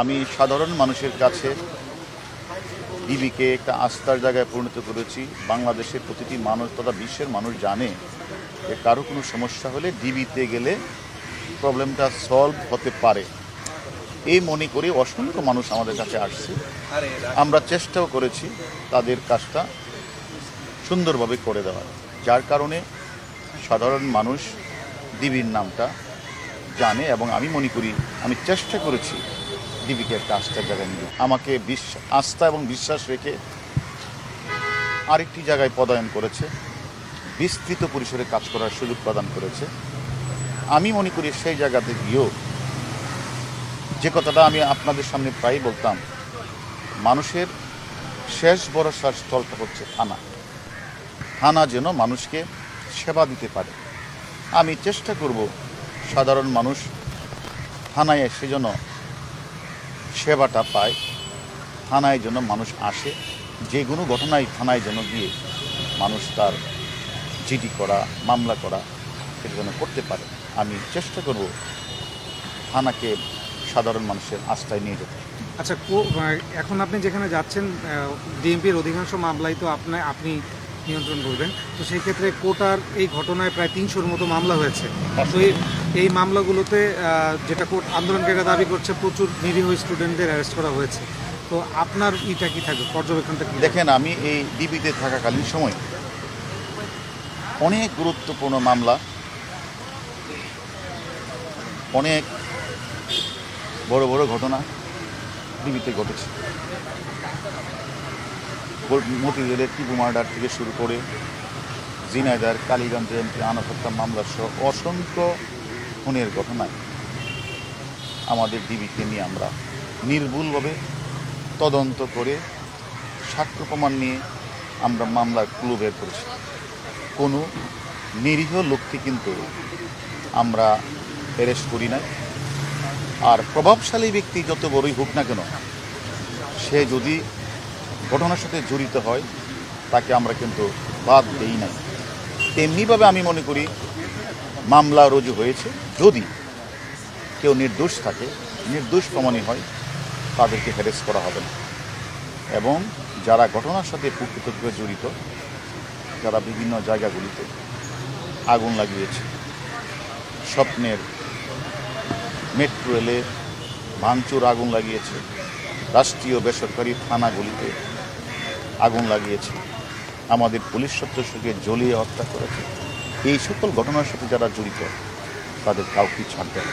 আমি সাধারণ মানুষের কাছে ডিবিকে একটা আস্থার জায়গায় পরিণত করেছি। বাংলাদেশের প্রতিটি মানুষ তথা বিশ্বের মানুষ জানে যে কারো কোনো সমস্যা হলে ডিবিতে গেলে প্রবলেমটা সলভ হতে পারে। এই মনে করে অসংখ্য মানুষ আমাদের কাছে আসছে। আমরা চেষ্টাও করেছি তাদের কাজটা সুন্দরভাবে করে দেওয়ার, যার কারণে সাধারণ মানুষ ডিবির নামটা জানে। এবং আমি মনে করি আমি চেষ্টা করেছি ডিবিকে একটা আস্থার জায়গায় নিয়ে। আমাকে আস্থা এবং বিশ্বাস রেখে আরেকটি জায়গায় পদায়ন করেছে, বিস্তৃত পরিসরে কাজ করার সুযোগ প্রদান করেছে। আমি মনে করি সেই জায়গাতে গিয়েও যে কথাটা আমি আপনাদের সামনে প্রায়ই বলতাম, মানুষের শেষ ভরসার স্থলটা হচ্ছে থানা। থানা যেন মানুষকে সেবা দিতে পারে। আমি চেষ্টা করব সাধারণ মানুষ থানায় এসে যেন সেবাটা পায়, থানায় যেন মানুষ আসে, যে কোনো ঘটনায় থানায় যেন গিয়ে মানুষ তার জিডি করা, মামলা করা সেটা যেন করতে পারে। আমি চেষ্টা করব থানাকে সাধারণ মানুষের আস্থায় নিয়ে যেতে। আচ্ছা, এখন আপনি যেখানে যাচ্ছেন ডিএমপির অধিকাংশ মামলাই তো আপনি নিয়ন্ত্রণ করবেন, তো সেই ক্ষেত্রে কোর্টার এই ঘটনায় প্রায় 300-র মতো মামলা হয়েছে। তো এই মামলাগুলোতে যেটা কোর্ট আন্দোলনকারীরা দাবি করছে প্রচুর নিরীহ স্টুডেন্টদের অ্যারেস্ট করা হয়েছে। তো আপনার ইটা কি থাকবে, পর্যবেক্ষণটা কি? দেখেন, আমি এই ডিবিতে থাকাকালীন সময় অনেক গুরুত্বপূর্ণ মামলা, অনেক বড় বড় ঘটনা ডিবিতে ঘটেছে। মতিঝিলের টিপু মার্ডার থেকে শুরু করে ঝিনাইদহের কালীগঞ্জ এমপি আনস হত্যা মামলা সহ অসংখ্য খুনের ঘটনায় আমাদের ডিবিকে নিয়ে আমরা নির্ভুলভাবে তদন্ত করে সাক্ষ্য প্রমাণ নিয়ে আমরা মামলার ক্লু বের করেছি। কোনো নিরীহ লোককে কিন্তু আমরা অ্যারেস্ট করি নাই। আর প্রভাবশালী ব্যক্তি যত বড়ই হোক না কেন, সে যদি ঘটনার সাথে জড়িত হয় তাকে আমরা কিন্তু বাদ দেই নাই। তেমনিভাবে আমি মনে করি মামলা রুজু হয়েছে, যদি কেউ নির্দোষ থাকে, নির্দোষ প্রমাণই হয়, তাদেরকে হ্যারেস করা হবে না। এবং যারা ঘটনার সাথে প্রকৃতভাবে জড়িত, যারা বিভিন্ন জায়গাগুলিতে আগুন লাগিয়েছে, স্বপ্নের মেট্রো রেলে ভাঙচুর আগুন লাগিয়েছে, রাষ্ট্রীয় বেসরকারি থানাগুলিতে আগুন লাগিয়েছে, আমাদের পুলিশ সদস্যকে জ্বলিয়ে হত্যা করেছে, এই সকল ঘটনার সাথে যারা জড়িত তাদের কাউকে ছাড় দেয়।